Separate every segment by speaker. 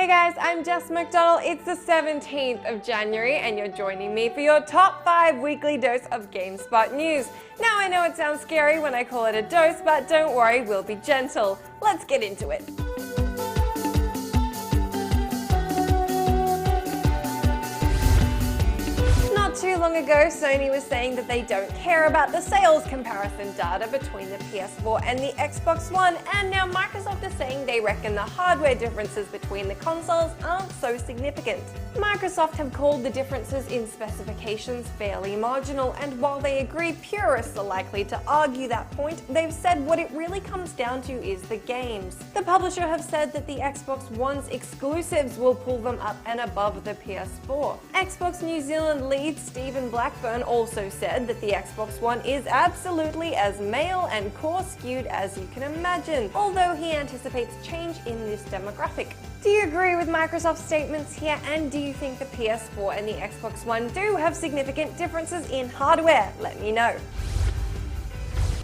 Speaker 1: Hey guys, I'm Jess McDonald. It's the 17th of January and you're joining me for your top 5 weekly dose of Gamespot news. Now I know it sounds scary when I call it a dose, but don't worry, we'll be gentle. Let's get into it. Not too long ago, Sony was saying that they don't care about the sales comparison data between the PS4 and the Xbox One, and now Microsoft is saying they reckon the hardware differences between the consoles aren't so significant. Microsoft have called the differences in specifications fairly marginal, and while they agree purists are likely to argue that point, they've said what it really comes down to is the games. The publisher have said that the Xbox One's exclusives will pull them up and above the PS4. Xbox New Zealand lead Stephen Blackburn also said that the Xbox One is absolutely as male and core skewed as you can imagine, although he anticipates change in this demographic. Do you agree with Microsoft's statements here, and do you think the PS4 and the Xbox One do have significant differences in hardware? Let me know.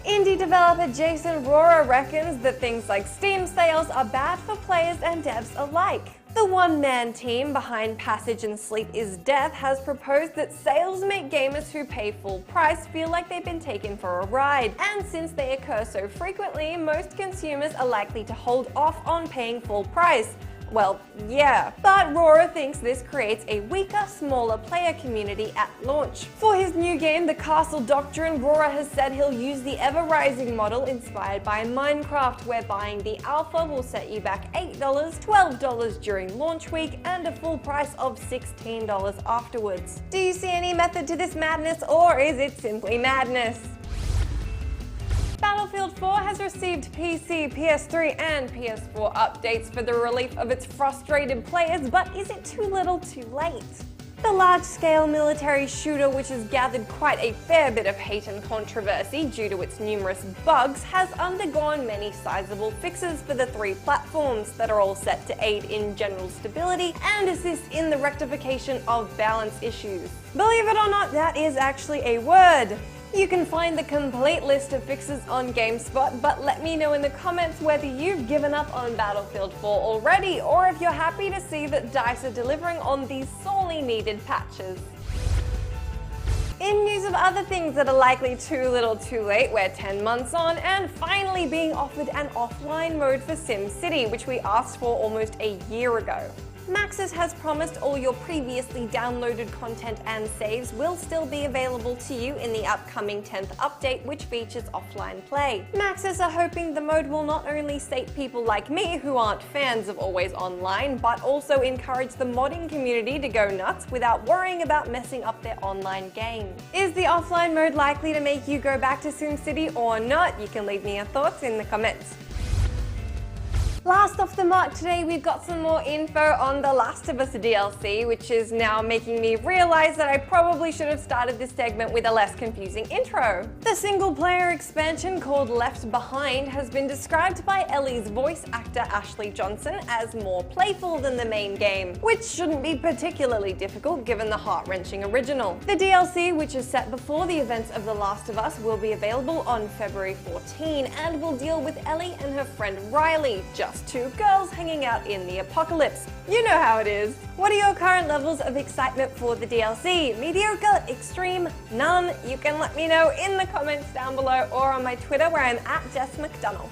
Speaker 1: Indie developer Jason Rohrer reckons that things like Steam sales are bad for players and devs alike. The one-man team behind Passage and Sleep is Death has proposed that sales make gamers who pay full price feel like they've been taken for a ride, and since they occur so frequently, most consumers are likely to hold off on paying full price. Well, yeah, but Rohrer thinks this creates a weaker, smaller player community at launch. For his new game, the Castle Doctrine, Rohrer has said he'll use the ever-rising model inspired by Minecraft, where buying the alpha will set you back $8, $12 during launch week, and a full price of $16 afterwards. Do you see any method to this madness, or is it simply madness? Battlefield 4 has received PC, PS3 and PS4 updates for the relief of its frustrated players, but is it too little too late? The large-scale military shooter, which has gathered quite a fair bit of hate and controversy due to its numerous bugs, has undergone many sizable fixes for the 3 platforms that are all set to aid in general stability and assist in the rectification of balance issues. Believe it or not, that is actually a word. You can find the complete list of fixes on Gamespot, but let me know in the comments whether you've given up on Battlefield 4 already, or if you're happy to see that DICE are delivering on these sorely needed patches. In news of other things that are likely too little too late, we're 10 months on and finally being offered an offline mode for SimCity, which we asked for almost a year ago. Maxis has promised all your previously downloaded content and saves will still be available to you in the upcoming 10th update, which features offline play. Maxis are hoping the mode will not only sate people like me who aren't fans of always online, but also encourage the modding community to go nuts without worrying about messing up their online game. Is the offline mode likely to make you go back to SimCity or not? You can leave me your thoughts in the comments. Last off the mark today, we've got some more info on The Last of Us DLC, which is now making me realize that I probably should have started this segment with a less confusing intro. The single-player expansion called Left Behind has been described by Ellie's voice actor Ashley Johnson as more playful than the main game, which shouldn't be particularly difficult given the heart-wrenching original. The DLC, which is set before the events of The Last of Us, will be available on February 14 and will deal with Ellie and her friend Riley, just 2 girls hanging out in the apocalypse. You know how it is. What are your current levels of excitement for the DLC? Mediocre, extreme, none? You can let me know in the comments down below or on my Twitter where I'm at Jess McDonald.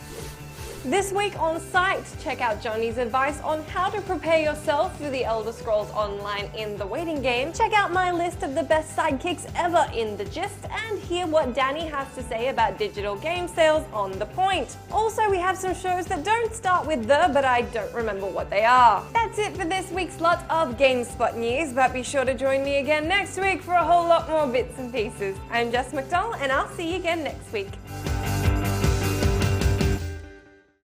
Speaker 1: This week on site, check out Johnny's advice on how to prepare yourself for the Elder Scrolls Online in the waiting game, check out my list of the best sidekicks ever in the gist, and hear what Danny has to say about digital game sales on The Point. Also, we have some shows that don't start with the, but I don't remember what they are. That's it for this week's lot of Gamespot news, but be sure to join me again next week for a whole lot more bits and pieces. I'm Jess McDonald, and I'll see you again next week.